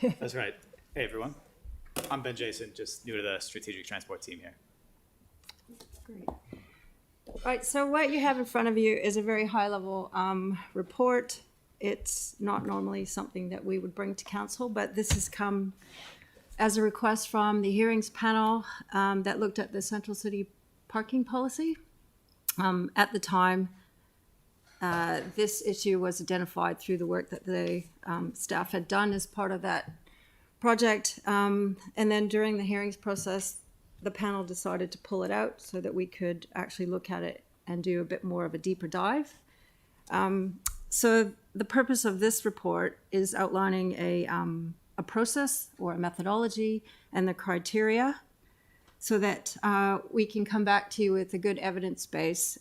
That's right. Hey, everyone. I'm Ben Jason, just new to the strategic transport team here. Great. All right, so what you have in front of you is a very high-level report. It's not normally something that we would bring to council, but this has come as a request from the hearings panel that looked at the Central City parking policy. At the time, this issue was identified through the work that the staff had done as part of that project. And then during the hearings process, the panel decided to pull it out so that we could actually look at it and do a bit more of a deeper dive. So the purpose of this report is outlining a process or a methodology and the criteria so that we can come back to you with a good evidence base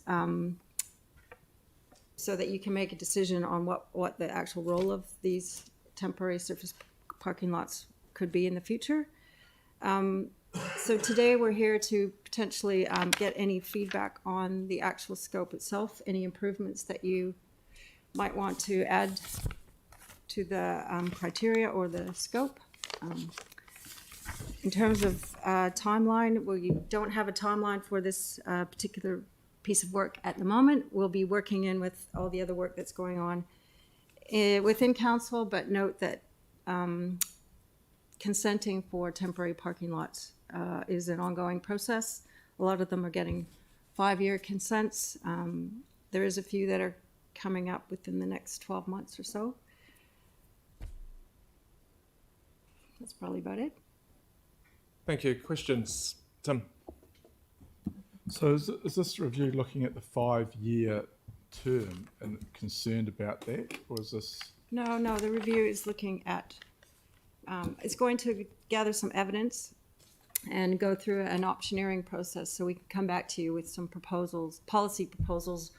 so that you can make a decision on what the actual role of these temporary surface parking lots could be in the future. So today we're here to potentially get any feedback on the actual scope itself, any improvements that you might want to add to the criteria or the scope. In terms of timeline, well, you don't have a timeline for this particular piece of work at the moment. We'll be working in with all the other work that's going on within council, but note that consenting for temporary parking lots is an ongoing process. A lot of them are getting 5-year consents. There is a few that are coming up within the next 12 months or so. That's probably about it. Thank you. Questions? Tim? So is this review looking at the 5-year term and concerned about that, or is this? No, the review is looking at, it's going to gather some evidence and go through an optioneering process so we can come back to you with some proposals, policy proposals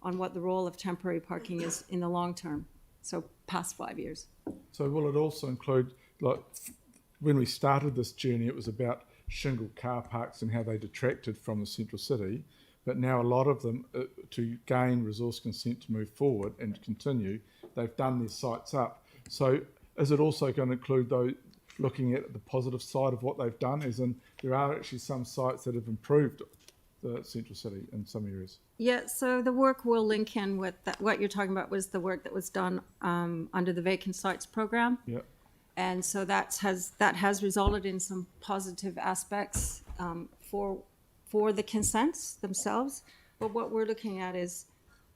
on what the role of temporary parking is in the long term, so past 5 years. So will it also include, like, when we started this journey, it was about shingle car parks and how they detracted from the central city, but now a lot of them, to gain resource consent to move forward and continue, they've done their sites up. So is it also going to include those looking at the positive side of what they've done, as in there are actually some sites that have improved the central city in some areas? Yeah, so the work will link in with that. What you're talking about was the work that was done under the vacant sites program. Yeah. And so that has resulted in some positive aspects for the consents themselves. But what we're looking at is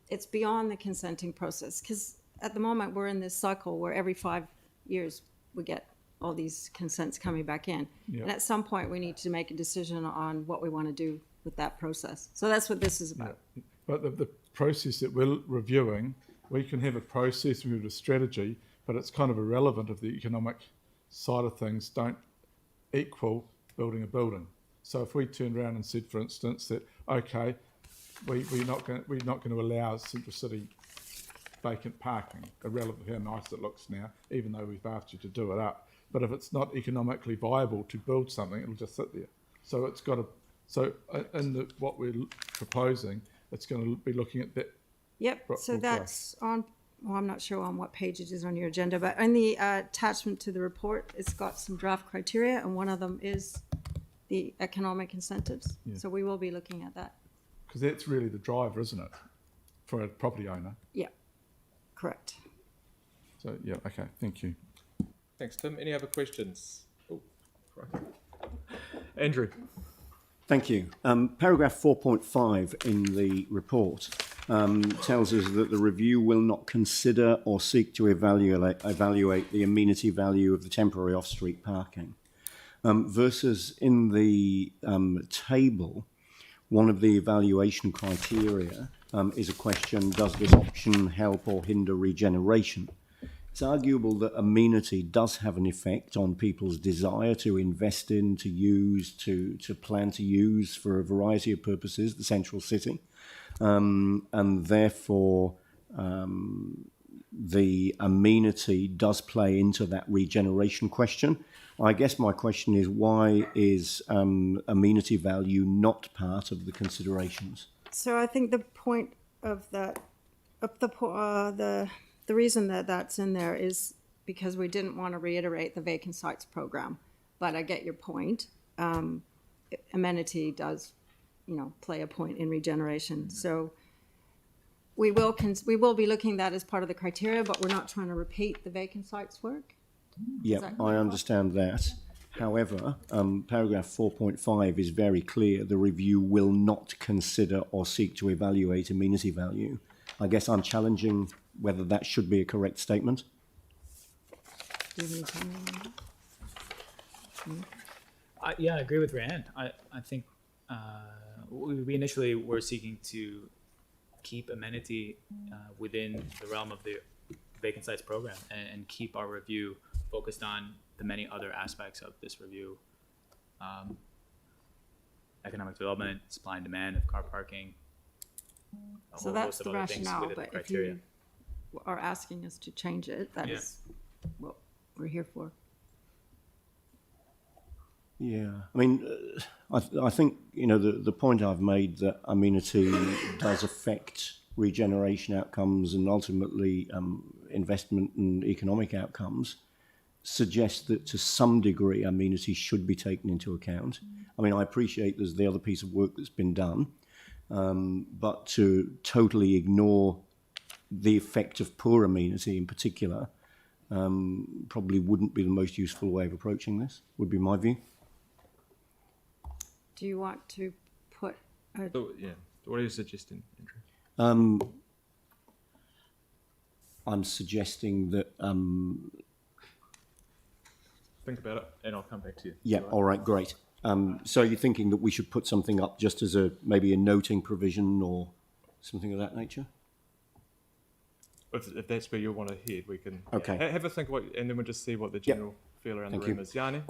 it's beyond the consenting process, because at the moment we're in this cycle where every 5 years we get all these consents coming back in. Yeah. And at some point we need to make a decision on what we want to do with that process. So that's what this is about. Yeah. But the process that we're reviewing, we can have a process, we have a strategy, but it's kind of irrelevant if the economic side of things don't equal building a building. So if we turned around and said, for instance, that okay, we're not going to allow Central City vacant parking, irrelevant how nice it looks now, even though we've asked you to do it up. But if it's not economically viable to build something, it'll just sit there. So it's got to. So in what we're proposing, it's going to be looking at that. Yep. So that's on. Well, I'm not sure on what page it is on your agenda, but in the attachment to the report, it's got some draft criteria, and one of them is the economic incentives. Yeah. So we will be looking at that. Because that's really the driver, isn't it, for a property owner? Yeah, correct. So, yeah, okay, thank you. Thanks, Tim. Any other questions? Oh, right. Andrew. Thank you. Paragraph 4.5 in the report tells us that the review will not consider or seek to evaluate the amenity value of the temporary off-street parking. Versus in the table, one of the evaluation criteria is a question, does this option help or hinder regeneration? It's arguable that amenity does have an effect on people's desire to invest in, to use, to plan to use for a variety of purposes, the central city. And therefore, the amenity does play into that regeneration question. I guess my question is, why is amenity value not part of the considerations? So I think the point of that, the reason that that's in there is because we didn't want to reiterate the vacant sites program. But I get your point. Amenity does, play a point in regeneration. So we will be looking at that as part of the criteria, but we're not trying to repeat the vacant sites work. Yeah, that I clear? understand that. However, paragraph 4.5 is very clear. The review will not consider or seek to evaluate amenity value. I guess I'm challenging whether that should be a correct statement. Do you have any comment on that? Yeah, I agree with Rand. I think we initially were seeking to keep amenity within the realm of the vacant sites program and keep our review focused on the many other aspects of this review. Economic development, supply and demand of car parking. a So whole that's host of the other things rationale, within the but if criteria. you are asking us to change it, that Yeah. is what we're here for. Yeah, I mean, I think, the point I've made that amenity does affect regeneration outcomes and ultimately investment and economic outcomes suggests that to some degree amenity should be taken into account. I mean, I appreciate there's the other piece of work that's been done, but to totally ignore the effect of poor amenity in particular probably wouldn't be the most useful way of approaching this, would be my view. Do you want to put a, So, yeah. What are you suggesting, Andrew? I'm suggesting that, Think about it, and I'll come back to you. yeah, all right, great. So you're thinking that we should put something up just as maybe a noting provision or something of that nature? If that's where you want to head, we can Okay. have a think about, and then we'll just see what the general feel around Thank the room you. is. Yanni?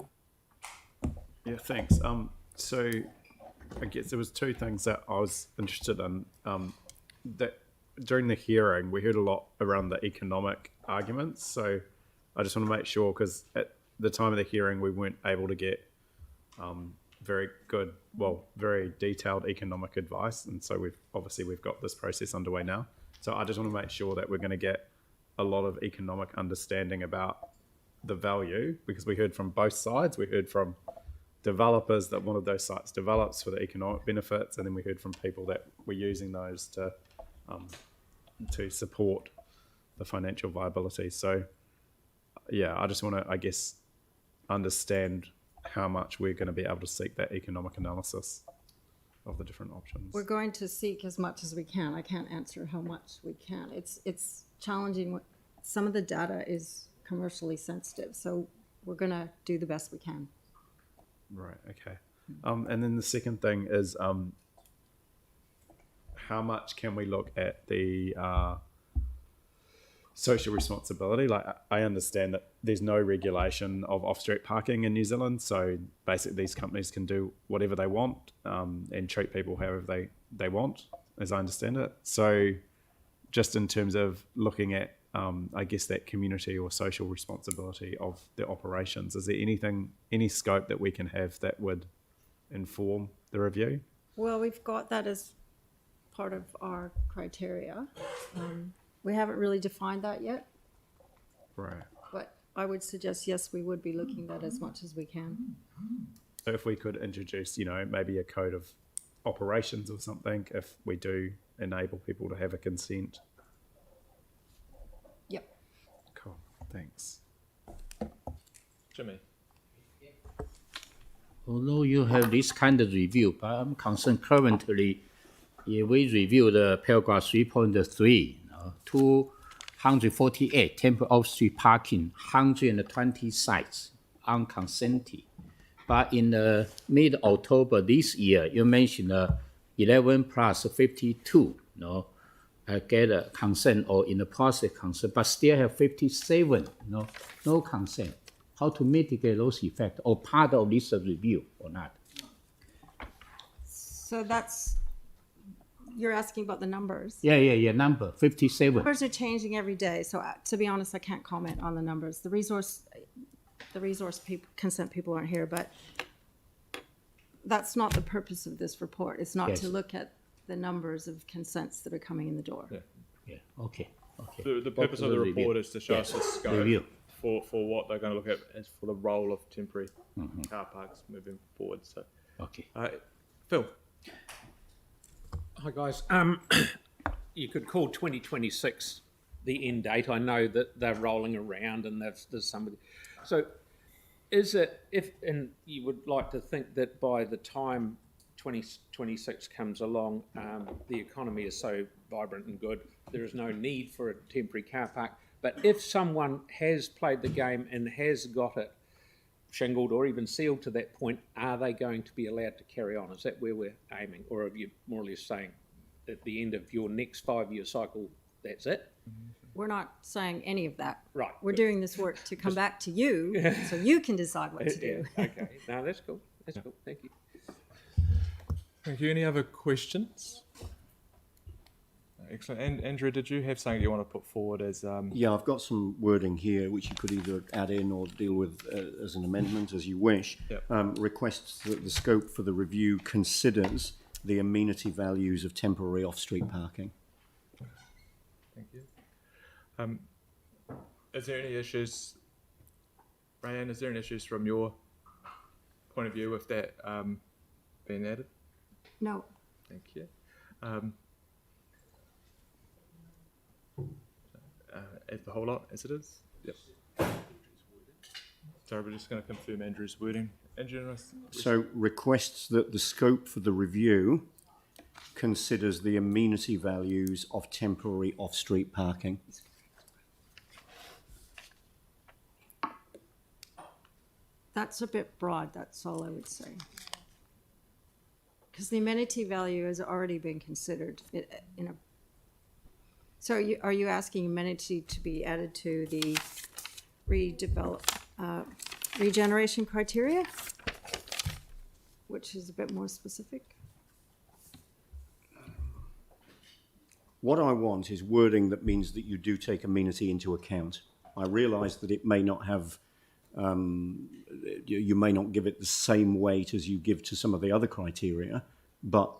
Yeah, thanks. So I guess there was two things that I was interested in. That during the hearing, we heard a lot around the economic arguments. So I just want to make sure, because at the time of the hearing, we weren't able to get very detailed economic advice. And so we've got this process underway now. So I just want to make sure that we're going to get a lot of economic understanding about the value, because we heard from both sides. We heard from developers that one of those sites develops for the economic benefits, and then we heard from people that were using those to support the financial viability. So yeah, I just want to, I guess, understand how much we're going to be able to seek that economic analysis of the different options. we're going to seek as much as we can. I can't answer how much we can. It's challenging. Some of the data is commercially sensitive, so we're going to do the best we can. Right. Okay. And then the second thing is, how much can we look at the social responsibility? Like, I understand that there's no regulation of off-street parking in New Zealand, so basically these companies can do whatever they want and treat people however they want, as I understand it. So, just in terms of looking at, I guess, that community or social responsibility of the operations, is there any scope that we can have that would inform the review? Well, we've got that as part of our criteria. We haven't really defined that yet, Right. but I would suggest, yes, we would be looking at as much as we can. So if we could introduce, maybe a code of operations or something, if we do enable people to have a consent. Yep. Cool. Thanks. Jimmy? Although you have this kind of review, but I'm concerned currently, if we review the paragraph 3.3, 248 temporary off-street parking, 120 sites unconsented. But in the mid-October this year, you mentioned 11 plus 52, get a consent or in the process consent, but still have 57, no consent. How to mitigate those effects, or part of this review or not? So you're asking about the numbers. Yeah, number 57. Numbers are changing every day, so to be honest, I can't comment on the numbers. The resource people, consent people aren't here, but that's not the purpose of this report. It's not to Yes. look at the numbers of consents that are coming in the door. Yeah. Yeah, okay. The purpose of the report is to show us the scope Review. for what they're going to look at as for the role of temporary car parks moving forward. So, Okay. Phil. Hi guys. You could call 2026 the end date. I know that they're rolling around and there's somebody. So is it, and you would like to think that by the time 2026 comes along, the economy is so vibrant and good, there is no need for a temporary car park. But if someone has played the game and has got it shingled or even sealed to that point, are they going to be allowed to carry on? Is that where we're aiming? Or are you more or less saying at the end of your next 5-year cycle, that's it? We're not saying any of that. Right. We're doing this work to come back to you so you can decide what to do. Yeah, okay. No, that's cool. That's cool. Thank you. Thank you. Any other questions? Excellent. And Andrew, did you have something you want to put forward as? Yeah, I've got some wording here which you could either add in or deal with as an amendment as you wish. Yep. Requests that the scope for the review considers the amenity values of temporary off-street parking. Thank you. Is there any issues, Ryan? Is there any issues from your point of view with that being added? No. Thank you. As the whole lot as it is. Yep. Sorry, we're just going to confirm Andrew's wording. Andrew, So requests that the scope for the review considers the amenity values of temporary off-street parking. That's a bit broad, that's all I would say. Because the amenity value has already been considered in a. So are you asking amenity to be added to the regeneration criteria? Which is a bit more specific? What I want is wording that means that you do take amenity into account. I realise that it may not have, you may not give it the same weight as you give to some of the other criteria, but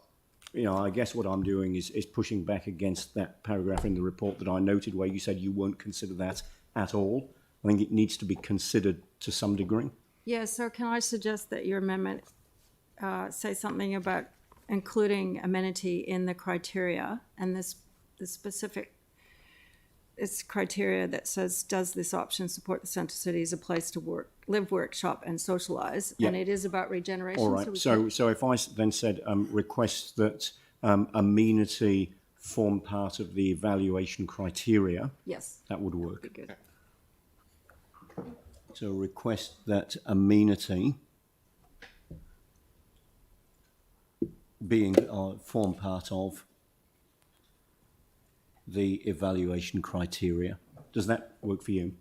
you know, I guess what I'm doing is pushing back against that paragraph in the report that I noted where you said you won't consider that at all. I think it needs to be considered to some degree. Yeah, so can I suggest that your amendment say something about including amenity in the criteria, and the specific it's criteria that says, does this option support the centre city as a place to work, live, work, shop and socialise? Yeah. And it is about regeneration. All right. So if I then said request that amenity form part of the evaluation criteria, yes, that would work. be good. So request that amenity being form part of the evaluation criteria. Does that work for you?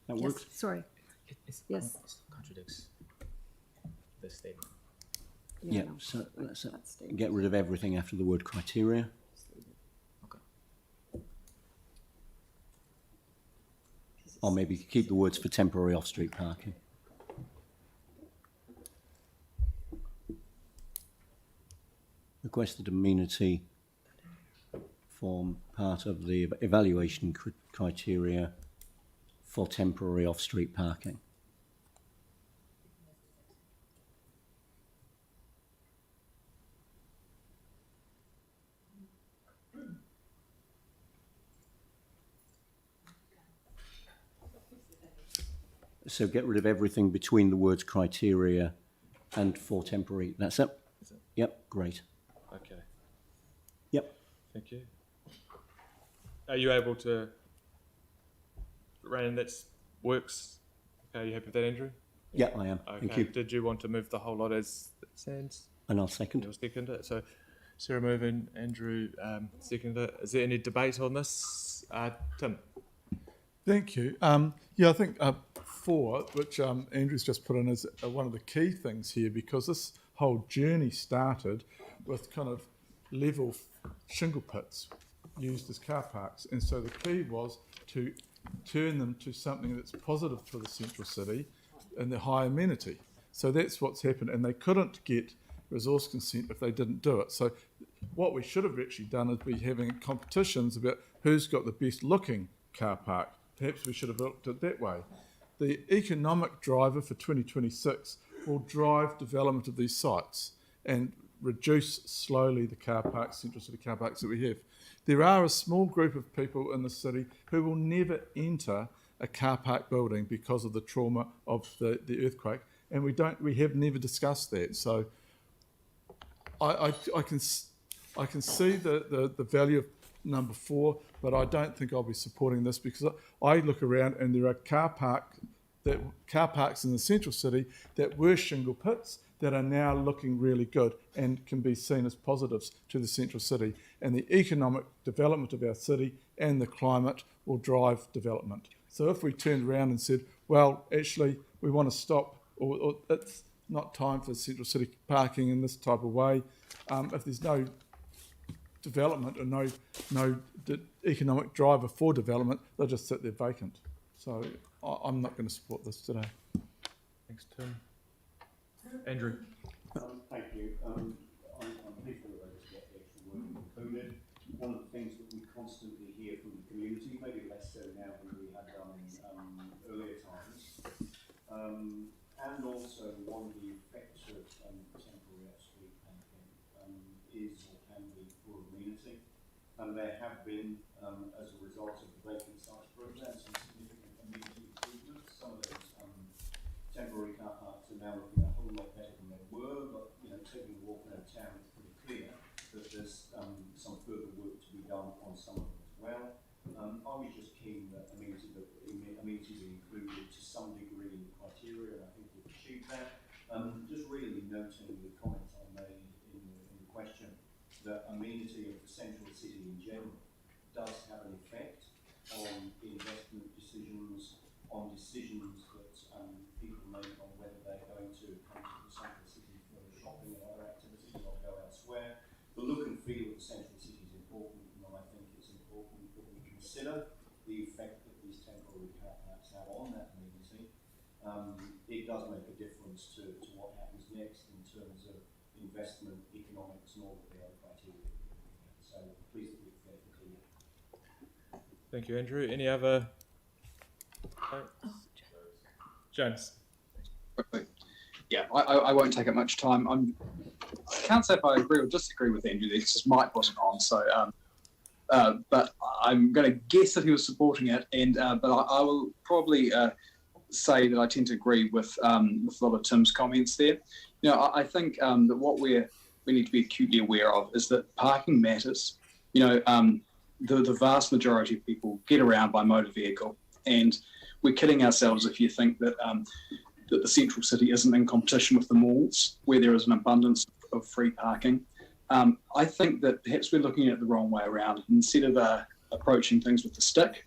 That Yes, works? sorry. Yes. Contradicts the statement. Yeah, no, so let's that's statement. get rid of everything after the word criteria. Okay. Or maybe keep the words for temporary off-street parking. Request that amenity form part of the evaluation criteria for temporary off-street parking. So get rid of everything between the words criteria and for temporary. That's it? Yep, great. okay. Yep. Thank you. Are you able to, Ryan, that works? Okay, are you happy with that, Andrew? Yeah, I am. Okay. Thank you. Did you want to move the whole lot as it stands? And I'll second. You'll second it. So Sarah moving, Andrew second it. Is there any debate on this? Tim? Thank you. Yeah, I think 4, which Andrew's just put in, is one of the key things here, because this whole journey started with kind of level shingle pits used as car parks. And so the key was to turn them to something that's positive for the central city and the high amenity. So that's what's happened. And they couldn't get resource consent if they didn't do it. So what we should have actually done is be having competitions about who's got the best looking car park. Perhaps we should have looked at it that way. The economic driver for 2026 will drive development of these sites and reduce slowly the car parks, central city car parks that we have. There are a small group of people in the city who will never enter a car park building because of the trauma of the earthquake, and we have never discussed that. So I can see the value of number 4, but I don't think I'll be supporting this because I look around and there are car parks in the central city that were shingle pits that are now looking really good and can be seen as positives to the central city. And the economic development of our city and the climate will drive development. So if we turned around and said, well, actually, we want to stop, or it's not time for central city parking in this type of way, if there's no development or no economic driver for development, they'll just sit there vacant. So I'm not going to support this today. Thanks, Tim. Andrew. Thank you. I'm pleased that I just get the extra work included. One of the things that we constantly hear from the community, maybe less so now than we had done in earlier times, and also one of the effects of temporary street painting is or can be poor amenity. And there have been, as a result of the vacant sites program, some significant amenity improvements. Some of those temporary car parks are now looking a whole lot better than they were, but taking a walk around town, it's pretty clear that there's some further work to be done on some of them as well. I was just keen that amenities are included to some degree in the criteria, and I think we've achieved that. Just really noting the comment I made in the question that amenity of the central city in general does have an effect on investment decisions, on decisions that people make on whether they're going to come to the central city for shopping and other activities or go elsewhere. The look and feel of the central city is important, and I think it's important that we consider the effect that these temporary car parks have on that amenity. It does make a difference to what happens next in terms of investment, economics, and all of the other criteria. So pleased that we've made it clear. Thank you, Andrew. Any other? James. Yeah, I won't take up much time. I can't say if I agree or disagree with Andrew there because Mike wasn't on. So, but I'm going to guess that he was supporting it, and but I will probably say that I tend to agree with a lot of Tim's comments there. I think that what we need to be acutely aware of is that parking matters. The vast majority of people get around by motor vehicle, and we're kidding ourselves if you think that that the central city isn't in competition with the malls where there is an abundance of free parking. I think that perhaps we're looking at it the wrong way around. Instead of approaching things with the stick,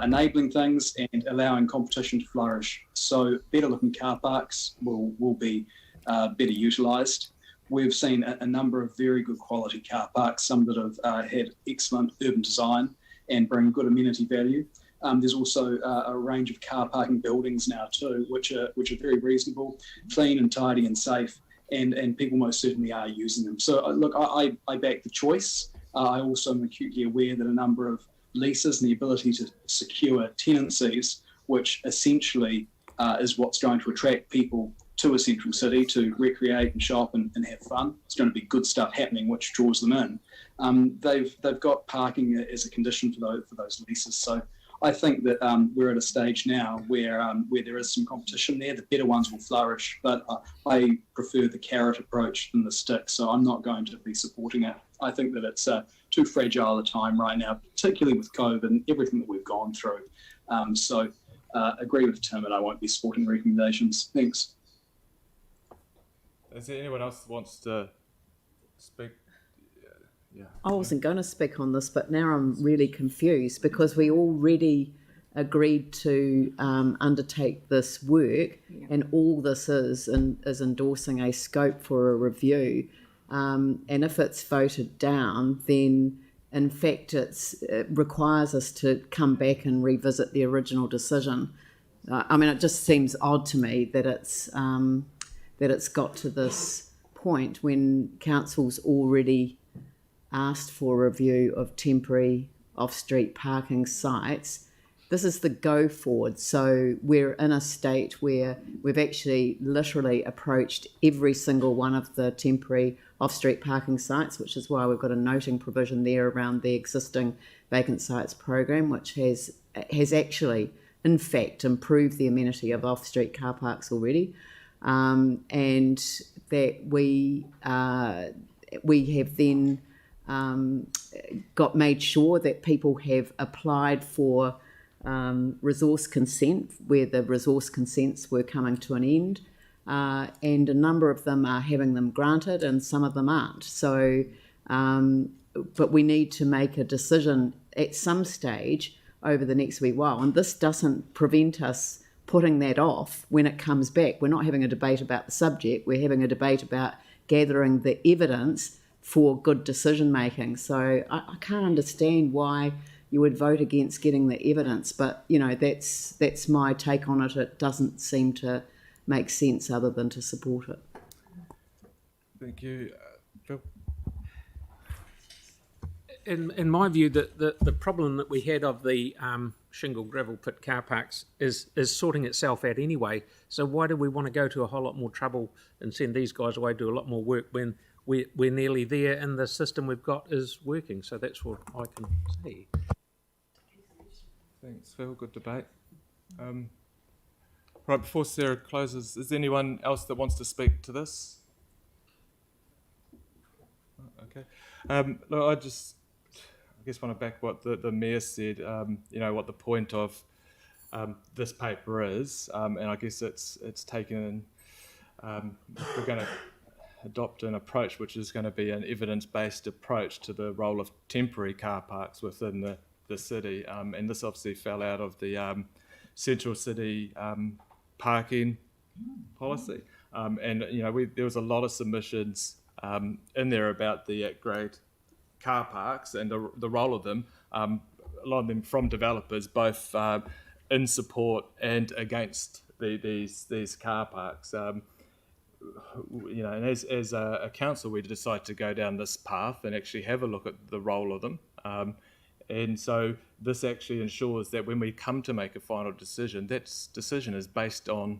enabling things and allowing competition to flourish. So better looking car parks will be better utilised. We've seen a number of very good quality car parks, some that have had excellent urban design and bring good amenity value. There's also a range of car parking buildings now too, which are very reasonable, clean and tidy and safe, and people most certainly are using them. So look, I back the choice. I also am acutely aware that a number of leases and the ability to secure tenancies, which essentially is what's going to attract people to a central city to recreate and shop and have fun. It's going to be good stuff happening, which draws them in. They've got parking as a condition for those leases. So I think that we're at a stage now where there is some competition there. The better ones will flourish, but I prefer the carrot approach than the stick, so I'm not going to be supporting it. I think that it's too fragile a time right now, particularly with COVID and everything that we've gone through. So agree with Tim, and I won't be supporting recommendations. Thanks. Is there anyone else that wants to speak? Yeah. I wasn't going to speak on this, but now I'm really confused because we already agreed to undertake this work, and all this is endorsing a scope for a review. And if it's voted down, then in fact it requires us to come back and revisit the original decision. I mean, it just seems odd to me that it's got to this point when council's already asked for a review of temporary off-street parking sites, this is the go forward. So we're in a state where we've actually literally approached every single one of the temporary off-street parking sites, which is why we've got a noting provision there around the existing vacant sites program, which has actually, in fact, improved the amenity of off-street car parks already, and that we have then got made sure that people have applied for resource consent where the resource consents were coming to an end, and a number of them are having them granted and some of them aren't. So, but we need to make a decision at some stage over the next wee while, and this doesn't prevent us putting that off when it comes back. We're not having a debate about the subject, we're having a debate about gathering the evidence for good decision making. So I can't understand why you would vote against getting the evidence, but you know, that's my take on it. It doesn't seem to make sense other than to support it. Thank you. Phil? In my view, the problem that we had of the shingle gravel pit car parks is sorting itself out anyway. So why do we want to go to a whole lot more trouble and send these guys away to do a lot more work when we're nearly there and the system we've got is working? So that's what I can say. Thanks, Phil. Good debate. Right, before Sarah closes, is there anyone else that wants to speak to this? Okay. Look, I guess want to back what the Mayor said, you know, what the point of this paper is, and I guess it's taken, we're going to adopt an approach which is going to be an evidence-based approach to the role of temporary car parks within the city, and this obviously fell out of the central city parking policy, and you know, there was a lot of submissions in there about the at-grade car parks and the role of them, a lot of them from developers, both in support and against these car parks. You know, and as a council, we decided to go down this path and actually have a look at the role of them. And so this actually ensures that when we come to make a final decision, that decision is based on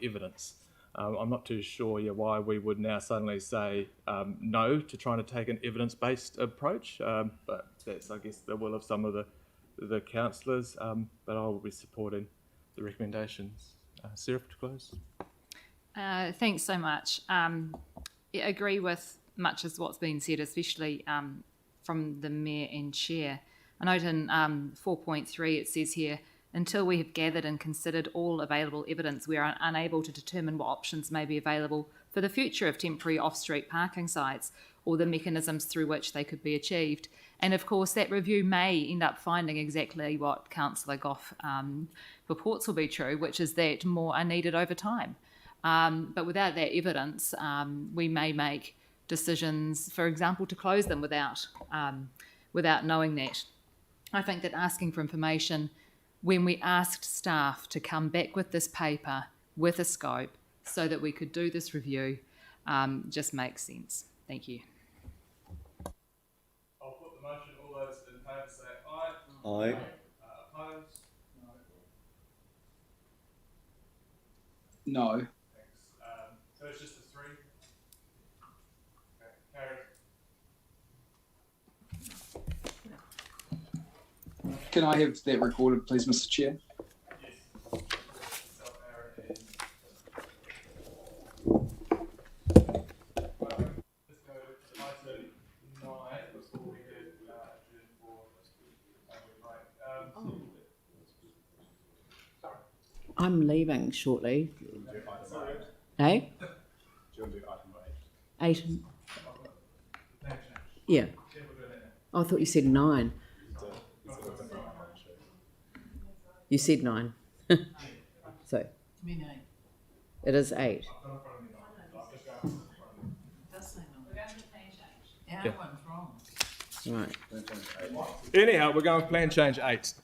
evidence. I'm not too sure why we would now suddenly say no to trying to take an evidence-based approach, but that's, I guess, the will of some of the councillors, but I will be supporting the recommendations. Sarah, to close. Thanks so much. I agree with much of what's been said, especially from the Mayor and Chair. I note in 4.3 it says here, until we have gathered and considered all available evidence, we are unable to determine what options may be available for the future of temporary off-street parking sites or the mechanisms through which they could be achieved. And of course, that review may end up finding exactly what Councillor Goff purports will be true, which is that more are needed over time. But without that evidence, we may make decisions, for example, to close them without knowing that. I think that asking for information when we asked staff to come back with this paper with a scope so that we could do this review just makes sense. Thank you. I'll put the motion. All those in favour say aye. Aye. Opposed? No. Thanks. So it's just the three. Okay, carried. Can I have that recorded, please, Mr. Chair? Yes. Let's go to item 9 before we head adjourn for break. I'm leaving shortly. Eh? Do you want to do item 8. Yeah. Oh, I thought you said 9. You said 9. So it is 8. Right. Anyhow, we're going with plan change 8.